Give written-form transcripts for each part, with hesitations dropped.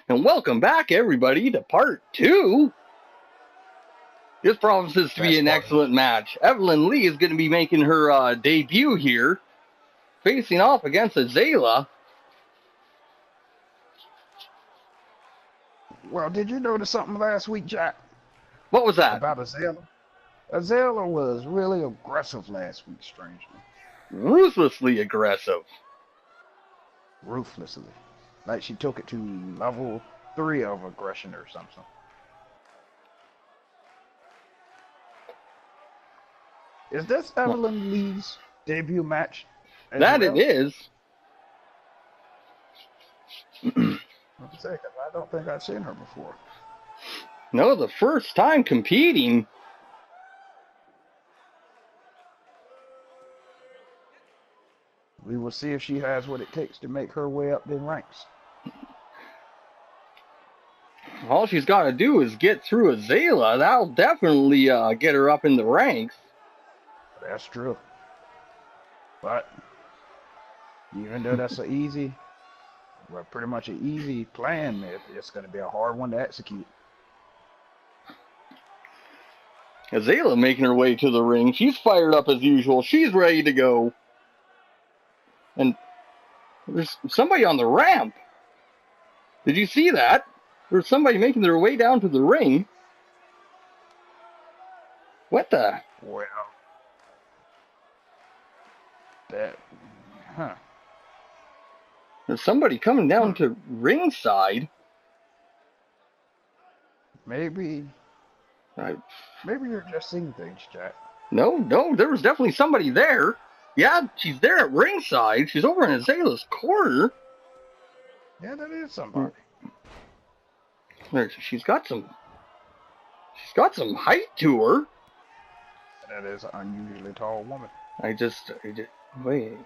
And welcome back, everybody, to part 2. This promises to be an excellent match. Evelyn Lee is going to be making her debut here, facing off against Azalea. Well, did you notice something last week, Jack? What was that? About Azalea? Azalea was really aggressive last week, strangely. Ruthlessly aggressive. Ruthlessly. Like she took it to level 3 of aggression or something. Is this Evelyn Lee's debut match? That it is. I don't think I've seen her before. No, the first time competing. We will see if she has what it takes to make her way up in ranks. All she's got to do is get through Azalea. That'll definitely get her up in the ranks. That's true. But even though that's pretty much an easy plan, it's going to be a hard one to execute. Azalea making her way to the ring. She's fired up as usual. She's ready to go. And there's somebody on the ramp. Did you see that? There's somebody making their way down to the ring. What the? Well, There's somebody coming down to ringside. Maybe you're just seeing things, Jack. No, there was definitely somebody there. Yeah, she's there at ringside. She's over in Azalea's corner. Yeah, that is somebody. She's got some height to her. That is an unusually tall woman. Wait.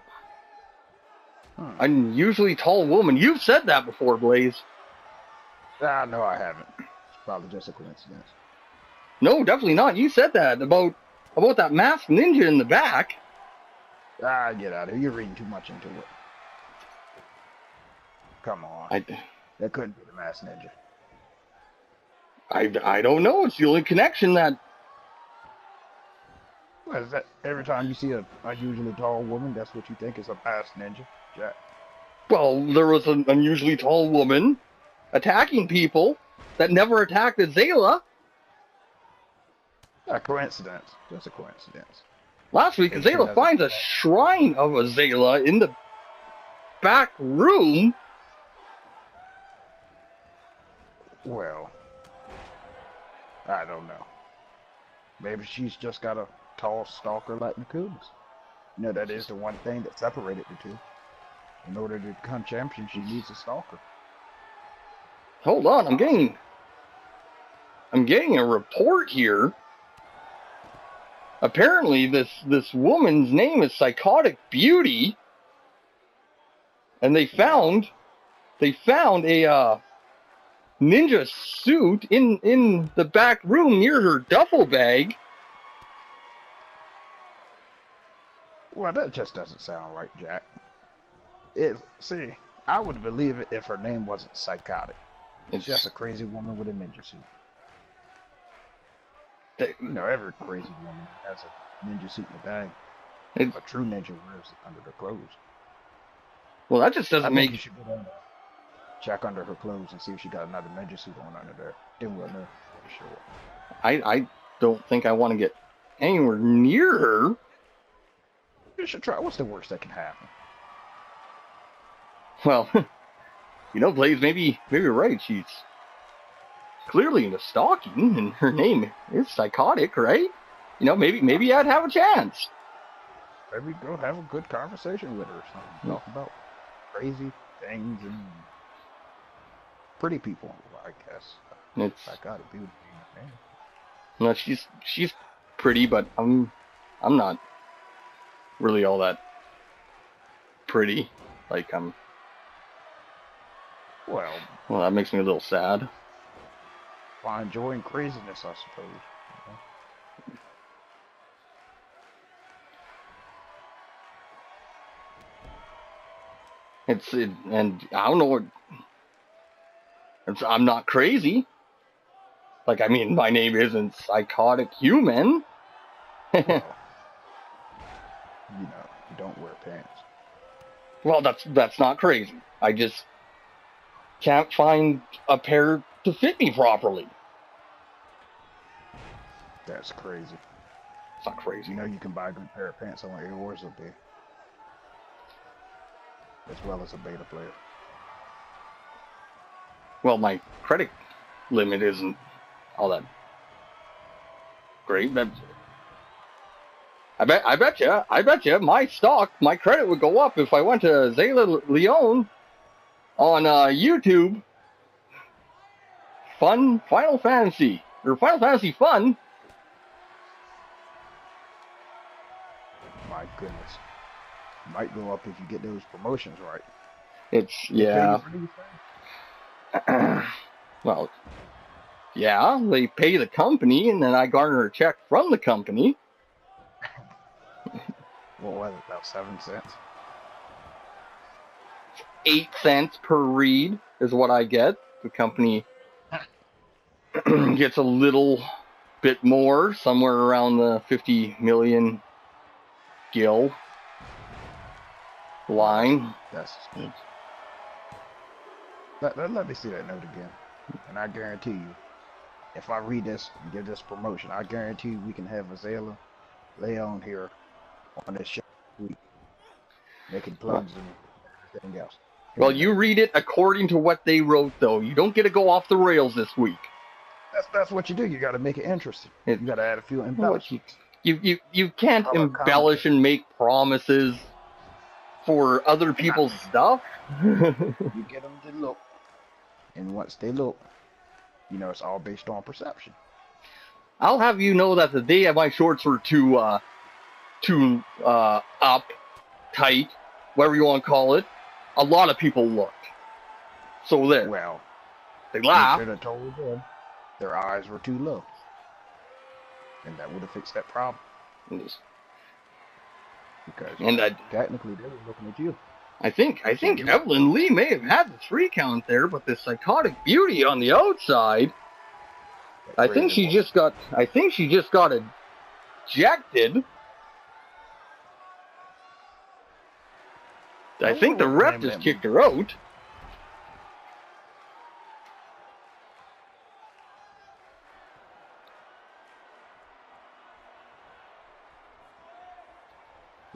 Unusually tall woman. You've said that before, Blaze. No, I haven't. It's probably just a coincidence. No, definitely not. You said that about that masked ninja in the back. Get out of here. You're reading too much into it. Come on. That couldn't be the masked ninja. I don't know. It's the only connection that... What is that? Every time you see a unusually tall woman, that's what you think is a masked ninja, Jack? Well, there was an unusually tall woman attacking people that never attacked Azalea. A coincidence. Just a coincidence. Last week, Azalea finds a shrine of Azalea in the back room. Well, I don't know. Maybe she's just got a tall stalker like Nakuma's. You know, that is the one thing that separated the two. In order to become champion, she needs a stalker. Hold on, I'm getting a report here. Apparently, this woman's name is Psychotic Beauty, and they found a ninja suit in the back room near her duffel bag. Well, that just doesn't sound right, Jack. See, I would believe it if her name wasn't Psychotic. It's just a crazy woman with a ninja suit. You know, every crazy woman has a ninja suit in the bag. A true ninja wears it under their clothes. Well, that just doesn't make... You should go down there, check under her clothes and see if she got another ninja suit on under there. Then we'll know for sure. I don't think I want to get anywhere near her. You should try. What's the worst that can happen? Well, you know, Blaze, maybe you're right. She's clearly into stalking, and her name is Psychotic, right? You know, maybe I'd have a chance. Maybe go have a good conversation with her or something. Talk about crazy things and pretty people, I guess. It's Psychotic Beauty. No, she's pretty, but I'm not really all that pretty. Like Well, that makes me a little sad. By enjoying craziness, I suppose. And I don't know what I'm not crazy. Like, I mean, my name isn't Psychotic Human. Well, you don't wear pants. Well, that's not crazy. I just can't find a pair to fit me properly. That's crazy. It's not crazy. You can buy a good pair of pants on Aor's up there. As well as a beta player. Well, my credit limit isn't all that great. I bet you, my credit would go up if I went to Zayla Leone on YouTube. Final Fantasy Fun. My goodness, might go up if you get those promotions right. Yeah. Well, yeah, they pay the company, and then I garner a check from the company. What was it, about 7 cents? 8 cents per read is what I get. The company gets a little bit more, somewhere around the 50 million gil line. Let me see that note again. And I guarantee you, if I read this and give this promotion, I guarantee you we can have Azalea Leon here on this show week, making plugs and everything else. Well, you read it according to what they wrote, though. You don't get to go off the rails this week. That's what you do. You got to make it interesting. You got to add a few embellishments. You can't embellish and make promises for other people's stuff. You get them to look, and once they look, it's all based on perception. I'll have you know that the day my shorts were too up, tight, whatever you want to call it, a lot of people looked. So there. Well, they laughed. Should have told them their eyes were too low, and that would have fixed that problem. Yes. Because technically they were looking at you. I think Evelyn Lee may have had the 3 count there, but the Psychotic Beauty on the outside, I think she just got ejected. I think the ref just kicked her out.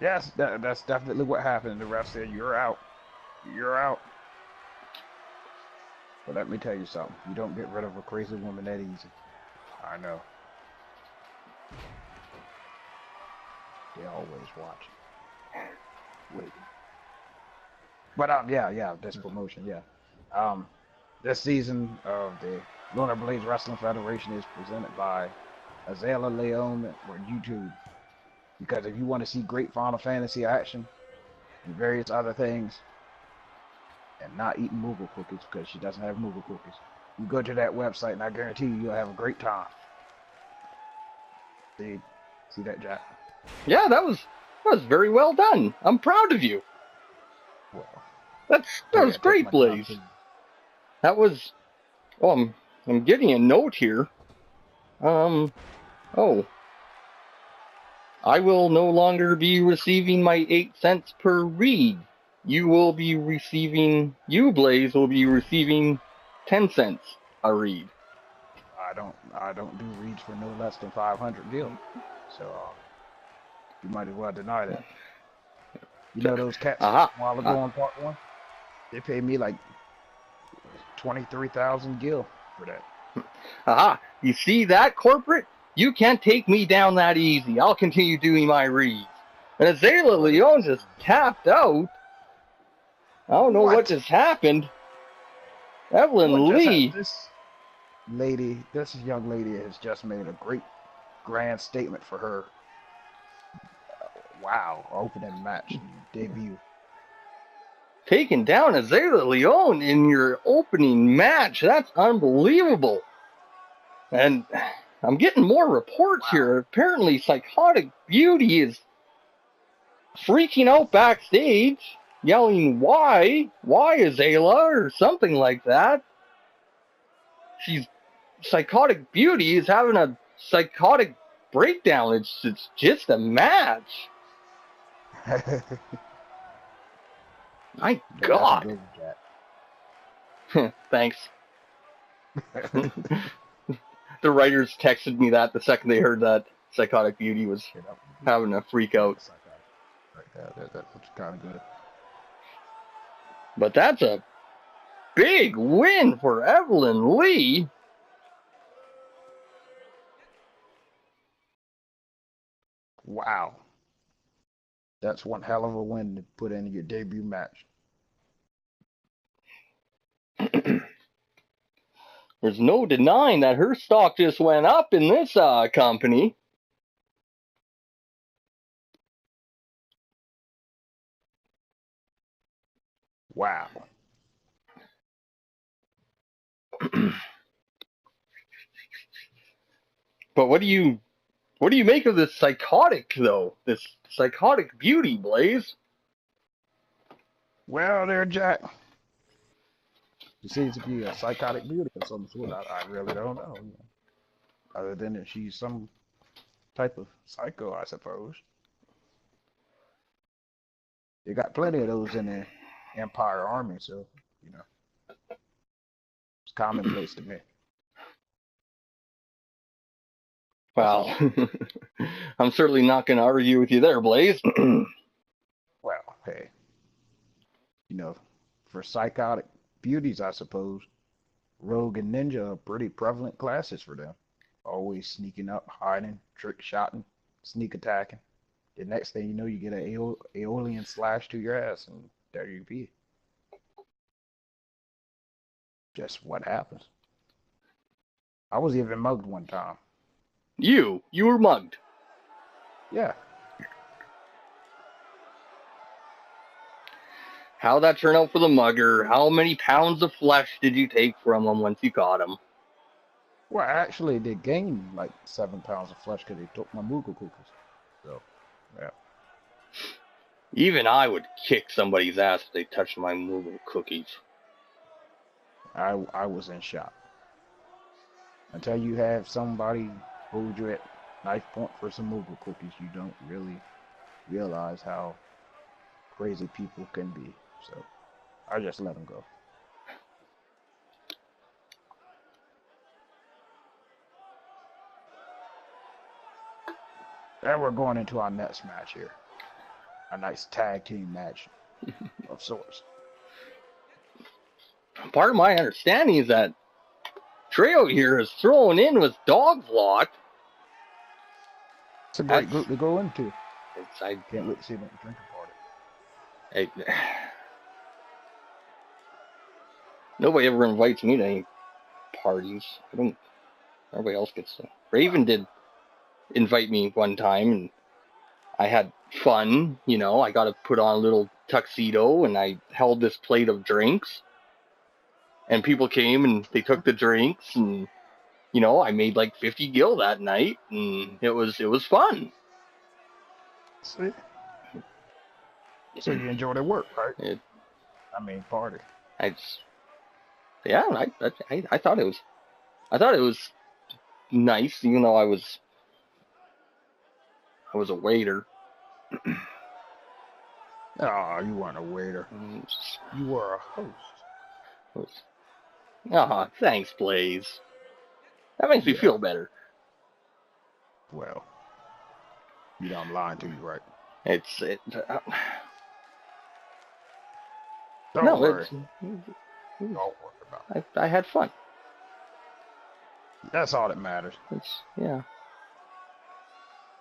Yes, that's definitely what happened. The ref said, "You're out. You're out." But let me tell you something. You don't get rid of a crazy woman that easy. I know. They always watch. Wait. But yeah, this promotion, yeah. This season of the LunarBlades Wrestling Federation is presented by Azalea Leone on YouTube. Because if you want to see great Final Fantasy action and various other things, and not eating Moogle cookies because she doesn't have Moogle cookies, you go to that website and I guarantee you'll have a great time. See that, Jack? Yeah, that was very well done. I'm proud of you. Well, that was great, Blaze. That was. Oh, I'm getting a note here. Oh. I will no longer be receiving my 8 cents per read. You, Blaze, will be receiving 10 cents a read. I don't do reads for no less than 500 gil. So, you might as well deny that. You know those cats a while ago on part 1? They paid me like 23,000 gil for that. You see that, corporate? You can't take me down that easy. I'll continue doing my reads. And Azalea Leone just tapped out. I don't know what just happened. Evelyn Lee. This young lady has just made a great grand statement for her. Wow, opening match debut. Taking down Azalea Leone in your opening match. That's unbelievable. And I'm getting more reports here. Apparently, Psychotic Beauty is freaking out backstage, yelling, "Why? Why, Azalea?" or something like that. she's Psychotic Beauty is having a psychotic breakdown. It's just a match. My God. Thanks. The writers texted me that the second they heard that Psychotic Beauty was having a freak out. That's kind of good. But that's a big win for Evelyn Lee. Wow. That's one hell of a win to put in your debut match. There's no denying that her stock just went up in this company. Wow. But what do you make of this psychotic though? This Psychotic Beauty, Blaze? Well, there, Jack. She seems to be a psychotic beauty of some sort. I really don't know. Other than that she's some type of psycho, I suppose. You got plenty of those in the Empire Army, so, it's commonplace to me. Well, I'm certainly not going to argue with you there, Blaze. Well, hey, for psychotic beauties, I suppose, rogue and ninja are pretty prevalent classes for them. Always sneaking up, hiding, trick shotting, sneak attacking. The next thing you know, you get an Aeolian slash to your ass, and there you be. Just what happens. I was even mugged one time. You were mugged. Yeah. How'd that turn out for the mugger? How many pounds of flesh did you take from him once you caught him? Well, actually, they gained like 7 pounds of flesh because they took my Moogle cookies. So, yeah. Even I would kick somebody's ass if they touched my Moogle cookies. I was in shock. Until you have somebody hold you at knife point for some Moogle cookies, you don't really realize how crazy people can be. So, I just let them go. And we're going into our next match here. A nice tag team match of sorts. Part of my understanding is that Treo here is thrown in with Dog's Lot. It's a great group to go into. I can't wait to see them at the drinking party. Nobody ever invites me to any parties. Everybody else gets to. Raven did invite me one time, and I had fun. I got to put on a little tuxedo, and I held this plate of drinks. And people came, and they took the drinks, and, I made like 50 gil that night, and it was fun. See? So you enjoyed the work, right? Party. I thought it was nice, even though I was a waiter. Oh, you weren't a waiter. You were a host. Oh, thanks, Blaze. That makes me feel better. Well, you know I'm lying to you, right? Don't worry. Don't worry about it. I had fun. That's all that matters.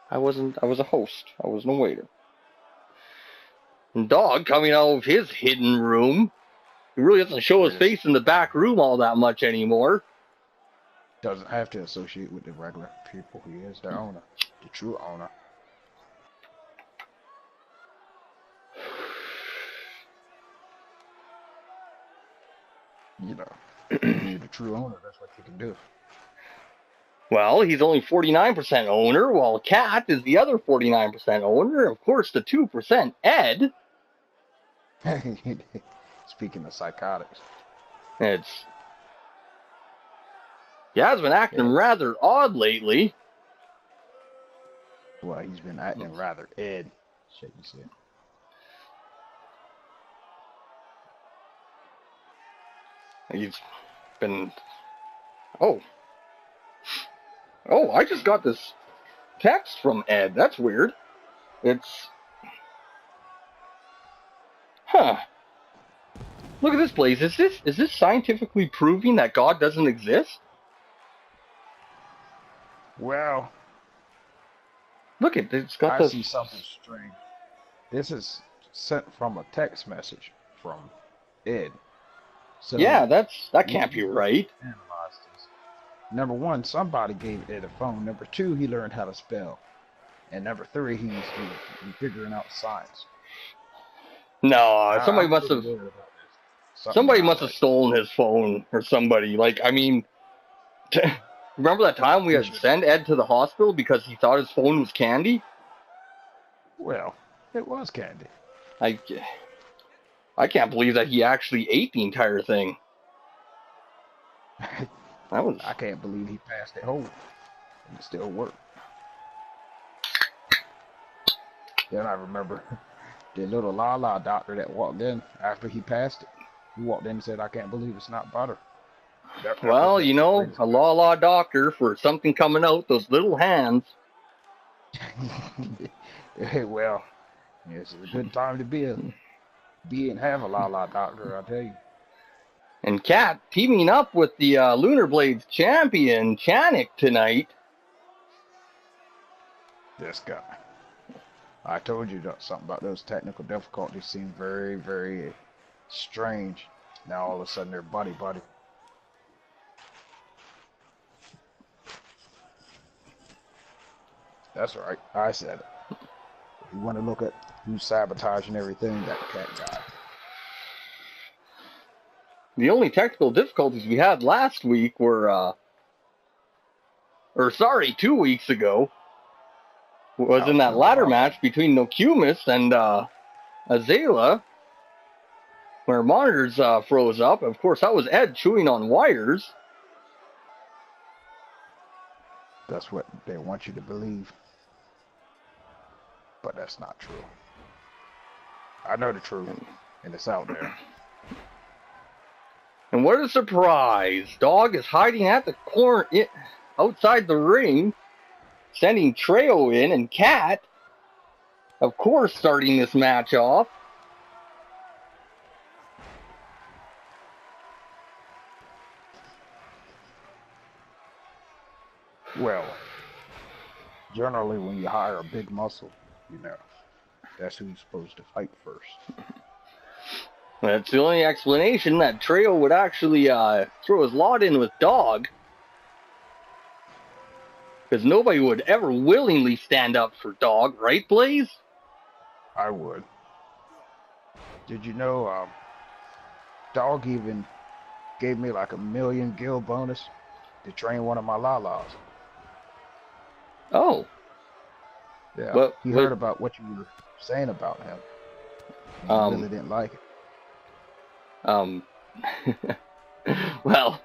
I was a host. I wasn't a waiter. And Dog coming out of his hidden room. He really doesn't show his face in the back room all that much anymore. Doesn't have to associate with the regular people. He is the owner, the true owner. When you're the true owner, that's what you can do. Well, he's only 49% owner, while Cat is the other 49% owner. Of course, the 2% Ed. Speaking of psychotics. Yeah, has been acting Ed. rather odd lately. Well, he's been acting rather Ed. Shake his head. He's been... Oh. Oh, I just got this text from Ed. That's weird. It's... Huh. Look at this place. Is this scientifically proving that God doesn't exist? Well, Look at it's got I the... see something strange. This is sent from a text message from Ed. Yeah, So that we can't be need to right. analyze this. Number one, somebody gave Ed a phone. Number two, he learned how to spell. And number three, he's figuring out science. No, somebody I'm must really have... worried about this. Something's Somebody not must have right. stolen his phone or somebody. Like, I mean... Remember that time we had to send Ed to the hospital because he thought his phone was candy? Well, it was candy. I can't believe that he actually ate the entire thing. That was... I can't believe he passed it whole and it still worked. Then I remember the little la doctor that walked in after he passed it. He walked in and said, "I can't believe it's not butter." Well, you know, a la doctor for something coming out, those little hands. Well, it's a good time to be and have a la doctor, I tell you. And Kat teaming up with the LunarBlades champion, Chanik, tonight. This guy. I told you something about those technical difficulties seem very, very strange. Now all of a sudden they're buddy. That's right. I said it. If you want to look at who's sabotaging everything, that cat guy. The only technical difficulties we had last week were, 2 weeks ago, was in that ladder match between Nokumis and Azalea, where monitors froze up. Of course, that was Ed chewing on wires. That's what they want you to believe. But that's not true. I know the truth, and it's out there. And what a surprise! Dog is hiding at the corner outside the ring, sending Treo in, and Kat, of course, starting this match off. Well, generally when you hire a big muscle, you know, that's who you're supposed to fight first. That's the only explanation that Treo would actually throw his lot in with Dog. Because nobody would ever willingly stand up for Dog, right, Blaze? I would. Did you know Dog even gave me like $1 million gil bonus to train one of my lalas? Oh. Yeah. Well, he heard about what you were saying about him. And he really didn't like it. Well,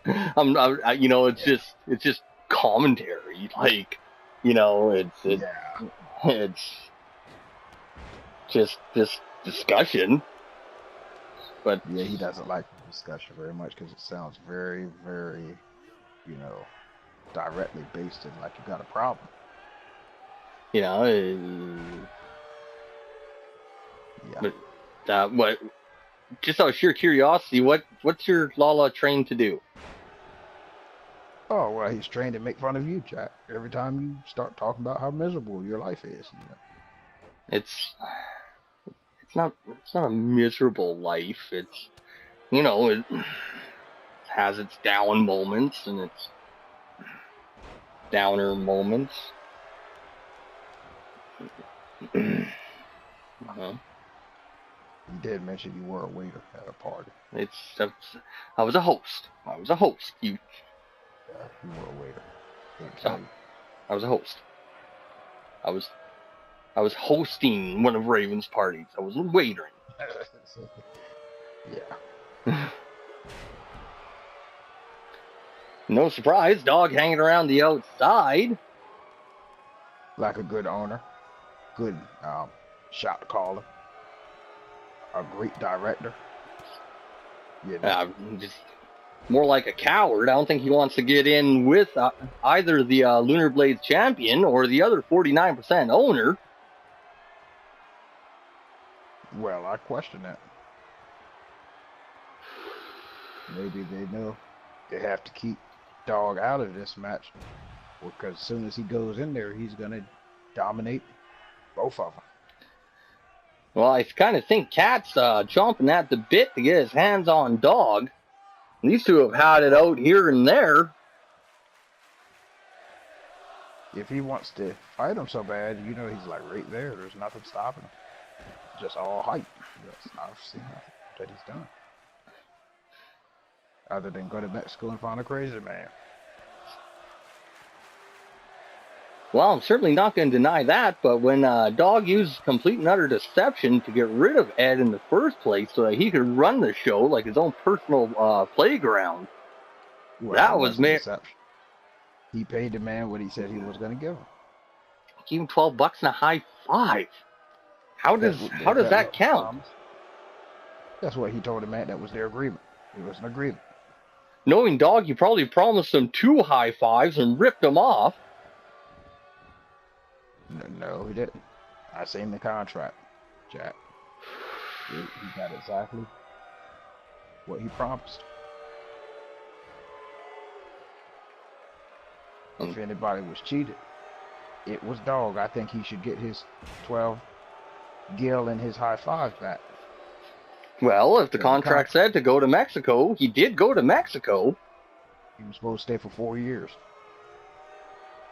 you know, it's just commentary. Like, you know, it's just this discussion. But yeah, he doesn't like the discussion very much because it sounds very, very, you know, directly based in like you got a problem. You know, yeah. But what? Just out of sheer curiosity, what's your Lala trained to do? Oh well, he's trained to make fun of you, Jack. Every time you start talking about how miserable your life is. You know? It's not a miserable life. It's, you know, it has its down moments and its downer moments. You did mention you were a waiter at a party. I was a host. You were a waiter. I was a host. I was hosting one of Raven's parties. I was waitering. Yeah. No surprise, dog hanging around the outside. Like a good owner, good shot caller, a great director. You know. Just more like a coward. I don't think he wants to get in with either the LunarBlades champion or the other 49% owner. Well, I question that. Maybe they know they have to keep Dog out of this match, because as soon as he goes in there, he's going to dominate both of them. Well, I kind of think Cat's chomping at the bit to get his hands on Dog. These two have had it out here and there. If he wants to fight him so bad, you know he's like right there. There's nothing stopping him. Just all hype. I've seen nothing that he's done. Other than go to Mexico and find a crazy man. Well, I'm certainly not going to deny that, but when Dog used complete and utter deception to get rid of Ed in the first place so that he could run the show like his own personal playground, Well, that was deception. He paid the man what he said he was going to give him. Give him $12 and a high five. How does that count? That's what he told the man. That was their agreement. It was an agreement. Knowing Dog, you probably promised him 2 high fives and ripped him off. No, he didn't. I seen the contract, Jack. He got exactly what he promised. If anybody was cheated, it was Dog. I think he should get his 12 gil and his high five back. Well, if the contract said to go to Mexico, he did go to Mexico. He was supposed to stay for 4 years.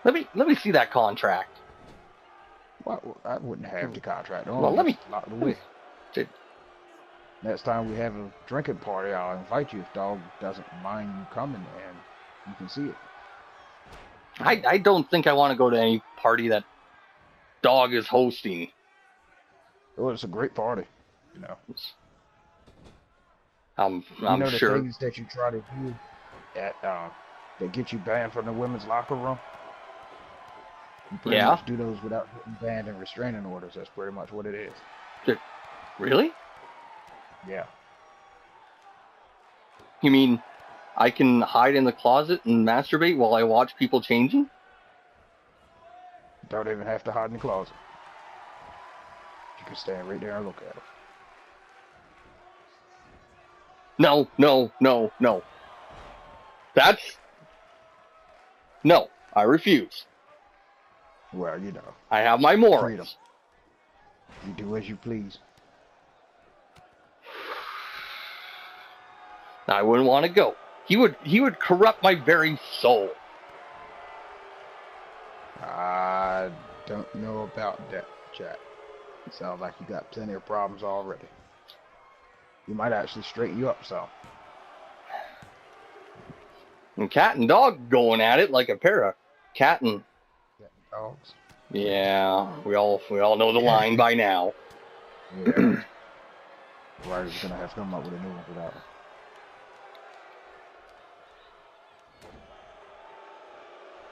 Let me see that contract. Well, I wouldn't have the contract on. Well, let me. Next time we have a drinking party, I'll invite you if Dog doesn't mind you coming, and you can see it. I don't think I want to go to any party that Dog is hosting. Well, it's a great party, you know. I'm the sure. Things that you try to do at that get you banned from the women's locker room. You pretty much do those without getting banned and restraining orders. That's pretty much what it is. Really? Yeah. You mean I can hide in the closet and masturbate while I watch people changing? Don't even have to hide in the closet. You can stand right there and look at them. No. No, I refuse. Well, you know. I have my morals. Freedom. You do as you please. I wouldn't want to go. He would corrupt my very soul. I don't know about that, Jack. It sounds like you got plenty of problems already. He might actually straighten you up some. And Cat and Dog going at it like a pair of cat and dogs. Yeah, we all know the line by now. Yeah. Ryder's gonna have to come up with a new one for that one.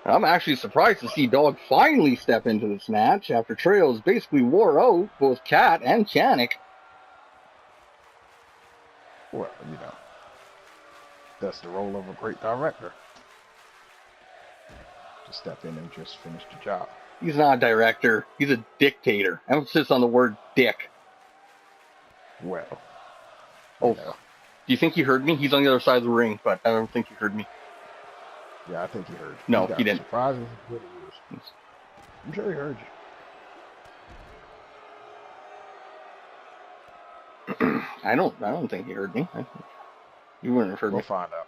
I'm actually surprised to see Dog finally step into this match after Trios basically wore out both Cat and Chanik. Well, you know, that's the role of a great director. To step in and just finish the job. He's not a director. He's a dictator. Emphasis on the word dick. Well. Oh, do you think he heard me? He's on the other side of the ring, but I don't think he heard me. Yeah, I think he heard you. No, he didn't. Surprising good ears. I'm sure he heard you. I don't think he heard me. You wouldn't have heard me. We'll find out.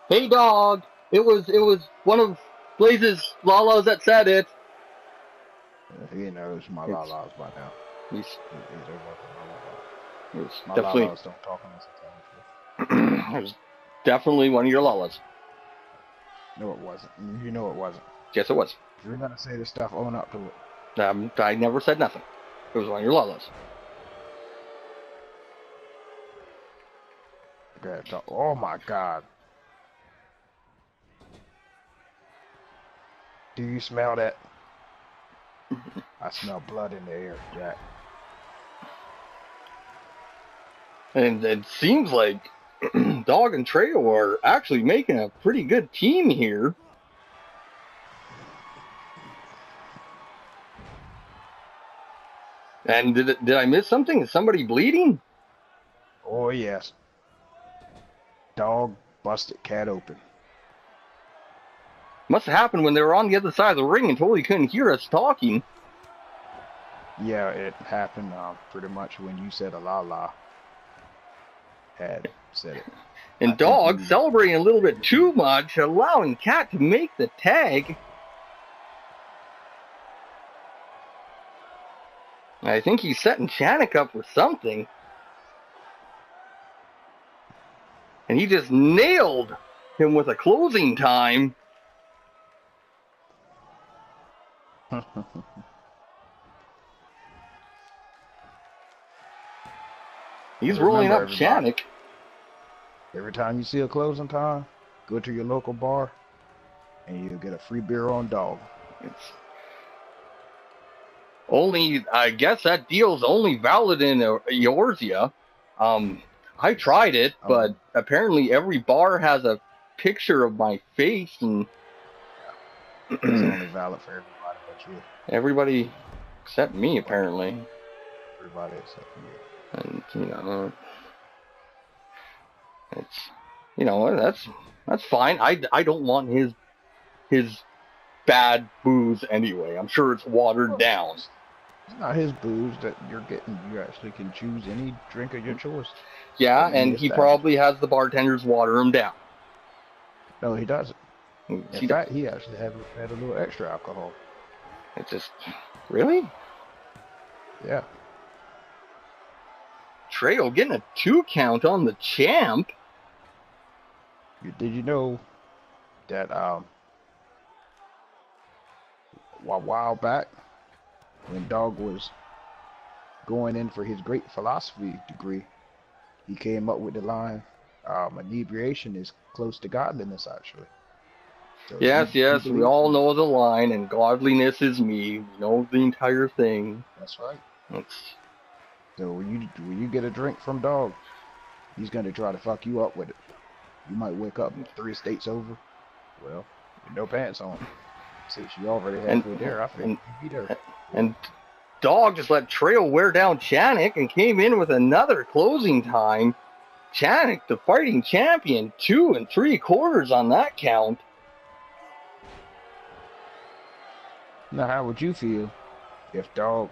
Hey, Dog! It was one of Blaze's Lalas that said it. He knows my Lalas by now. He's my definitely. Lalas don't talk unless It was definitely one of your Lalas. No, it wasn't. You know it wasn't. Yes, it was. If you're gonna say this stuff, own up to it. I never said nothing. It was one of your Lalas. Okay, oh my God. Do you smell that? I smell blood in the air, Jack. And it seems like Dog and Trejo are actually making a pretty good team here. And did I miss something? Is somebody bleeding? Oh, yes. Dog busted Cat open. Must have happened when they were on the other side of the ring and totally couldn't hear us talking. Yeah, it happened pretty much when you said a la had said it. And Dog celebrating a little bit too much, allowing Cat to make the tag. I think he's setting Chanik up for something. And he just nailed him with a closing time. He's rolling up Chanik. Every time you see a closing time, go to your local bar and you'll get a free beer on Dog. It's only, I guess that deal's only valid in Eorzea. I tried it, but apparently every bar has a picture of my face, and it's only valid for everybody but you. Everybody except me, apparently. Everybody except for you. And that's fine. I don't want his bad booze anyway. I'm sure it's watered down. It's not his booze that you're getting. You actually can choose any drink of your choice. Yeah, and he probably has the bartenders water him down. No, he doesn't. In fact, he actually had a little extra alcohol. It's just, really? Yeah. Trejo getting a 2 count on the champ. Did you know that a while back, when Dog was going in for his great philosophy degree, he came up with the line, inebriation is close to godliness, actually. So yes, we all know the line, and godliness is me. We know the entire thing. That's right. So when you get a drink from Dog, he's going to try to fuck you up with it. You might wake up 3 states over, well, with no pants on. Since you already halfway there, I think you'd be there. And Dog just let Trejo wear down Chanik and came in with another closing time. Chanik, the fighting champion, 2 3/4 on that count. Now, how would you feel if Dog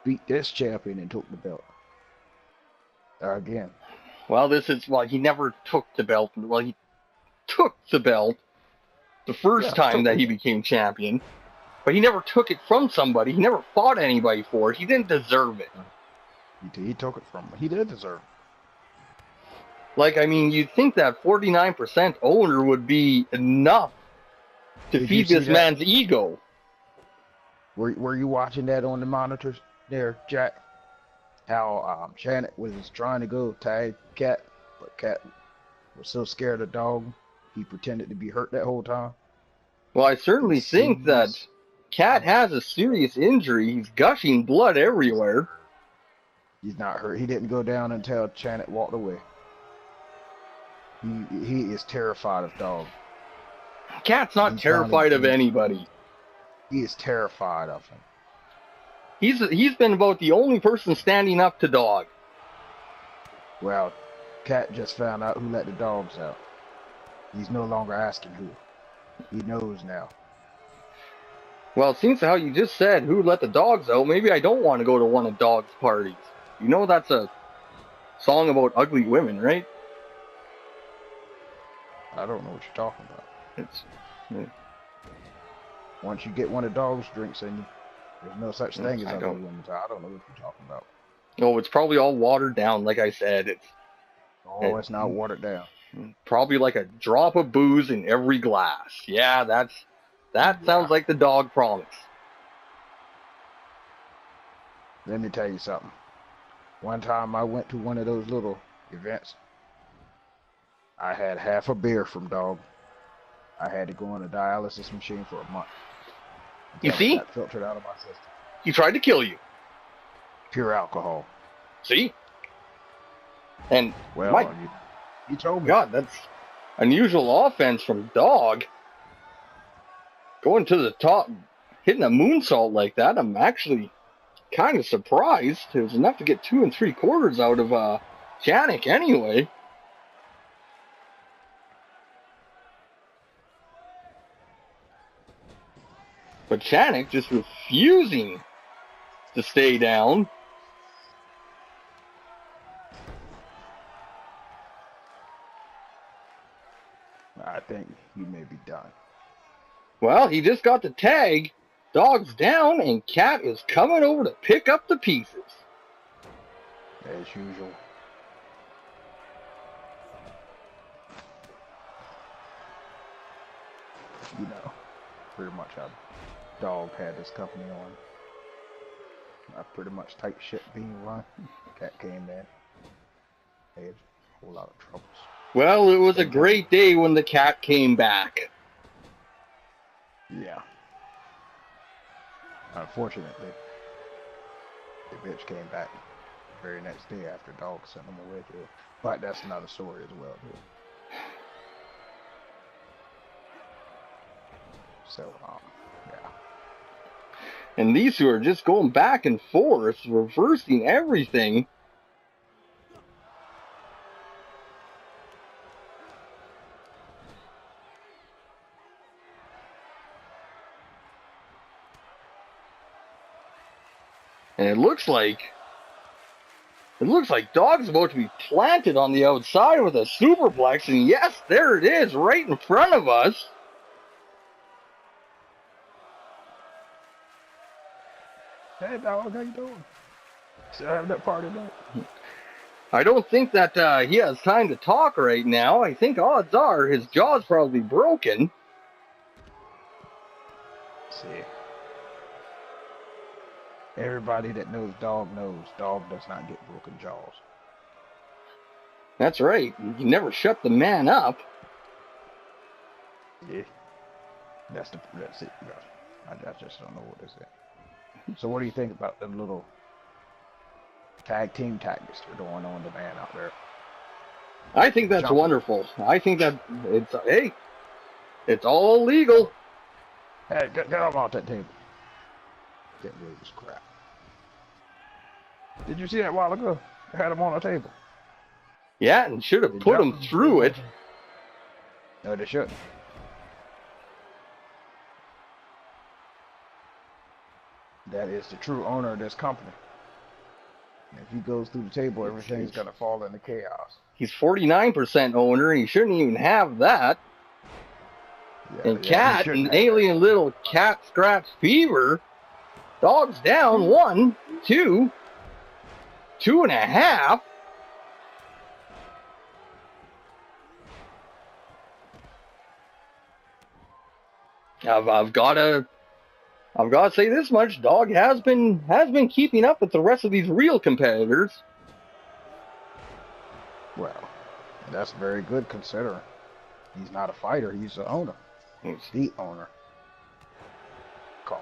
beat this champion and took the belt again? Well, he never took the belt. Well, he took the belt the first time that he became champion, but he never took it from somebody. He never fought anybody for it. He didn't deserve it. He took it from him. He did deserve it. Like, I mean, you'd think that 49% owner would be enough to feed this man's ego. Were you watching that on the monitors there, Jack? How Chanik was trying to go tag Cat, but Cat was so scared of Dog, he pretended to be hurt that whole time. Well, I certainly think that Cat has a serious injury. He's gushing blood everywhere. He's not hurt. He didn't go down until Chanik walked away. He is terrified of Dog. Cat's not terrified of anybody. He is terrified of him. He's been about the only person standing up to Dog. Well, Cat just found out who let the dogs out. He's no longer asking who. He knows now. Well, it seems to how you just said who let the dogs out. Maybe I don't want to go to one of Dog's parties. You know that's a song about ugly women, right? I don't know what you're talking about. Once you get one of Dog's drinks in you, there's no such thing as ugly women. I don't know what you're talking about. Oh, it's probably all watered down, like I said. It's not watered down. Probably like a drop of booze in every glass. Yeah, that sounds like the Dog promise. Let me tell you something. One time I went to one of those little events. I had half a beer from Dog. I had to go on a dialysis machine for a month. You Until it see? got filtered out of my system. He tried to kill you. Pure alcohol. See? And Well, my you told me. God, that's unusual offense from Dog. Going to the top, hitting a moonsault like that, I'm actually kind of surprised. It was enough to get 2 3/4 out of Janik anyway. But Janik just refusing to stay down. I think he may be done. Well, he just got the tag. Dog's down, and Cat is coming over to pick up the pieces. As usual. You know, pretty much how Dog had this company on. Pretty much tight ship being run. Cat came in. Had a whole lot of troubles. Well, it was a great day when the Cat came back. Yeah. Unfortunately, the bitch came back the very next day after Dog sent him away to it. But that's another story as well, too. So, yeah. And these two are just going back and forth, reversing everything. And it looks like Dog's about to be planted on the outside with a superplex, and yes, there it is, right in front of us. Hey, Dog, how you doing? Still having that party night? I don't think that he has time to talk right now. I think odds are his jaw's probably broken. See. Everybody that knows Dog does not get broken jaws. That's right. You never shut the man up. Yeah. That's it. I just don't know what is it. So what do you think about them little tag team tactics that are going on the man out there? I think that's wonderful. I think that it's all legal. Hey, get him off that table. Can't believe this crap. Did you see that a while ago? I had him on the table. Yeah, and should have put him through it. No, they shouldn't. That is the true owner of this company. And if he goes through the table, everything's going to fall into chaos. He's 49% owner, and he shouldn't even have that. Yeah, and Cat, an alien little cat scratch fever. Dog's down 1, 2, 2.5. I've got to say this much: Dog has been keeping up with the rest of these real competitors. Well, that's very good considering he's not a fighter; he's the owner. He's the owner.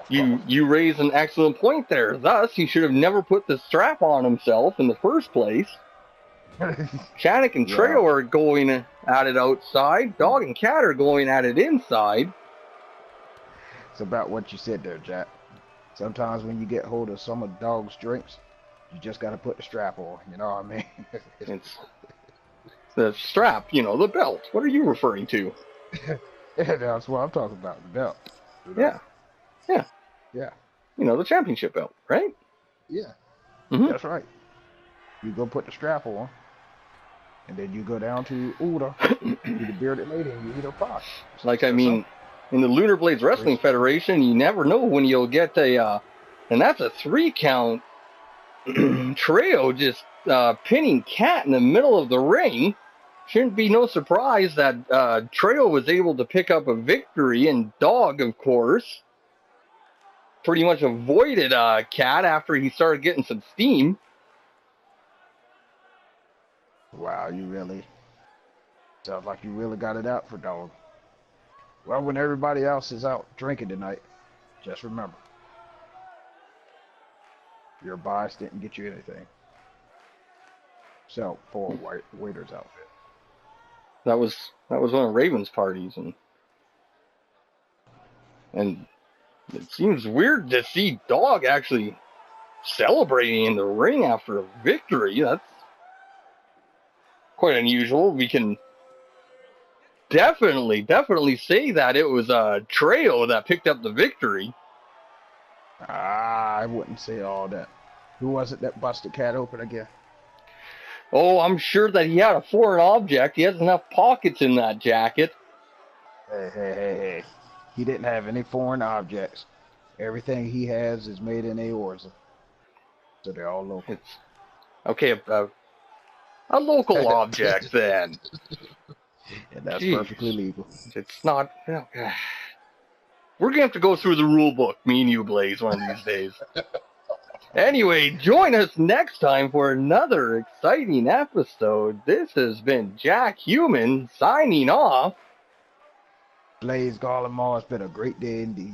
You raise an excellent point there. Thus, he should have never put the strap on himself in the first place. Janik and Treo are going at it outside. Dog and Cat are going at it inside. It's about what you said there, Jack. Sometimes when you get hold of some of Dog's drinks, you just got to put the strap on. You know what I mean? It's the strap, the belt. What are you referring to? Yeah, that's what I'm talking about, the belt. Yeah. Yeah. The championship belt, right? Yeah. Mm-hmm. That's right. You go put the strap on, and then you go down to Uda, to the bearded lady, and you eat her pie. In the LunarBlades Wrestling Federation, you never know when you'll get and that's a 3 count. Treo just pinning Cat in the middle of the ring. Shouldn't be no surprise that Treo was able to pick up a victory, and Dog, of course, pretty much avoided Cat after he started getting some steam. Wow, sounds like you really got it out for Dog. Well, when everybody else is out drinking tonight, just remember, your bias didn't get you anything. So, for a waiter's outfit. That was one of Raven's parties, and it seems weird to see Dog actually celebrating in the ring after a victory. That's quite unusual. We can definitely say that it was Trejo that picked up the victory. I wouldn't say all that. Who was it that busted Cat open again? Oh, I'm sure that he had a foreign object. He has enough pockets in that jacket. Hey. He didn't have any foreign objects. Everything he has is made in Aorza. So they're all local. It's okay, a local object then. And that's Jeez. perfectly legal. It's not. We're gonna have to go through the rule book, me and you, Blaze, one of these days. Anyway, join us next time for another exciting episode. This has been Jack Human signing off. Blaze Garlemore, it's been a great day indeed.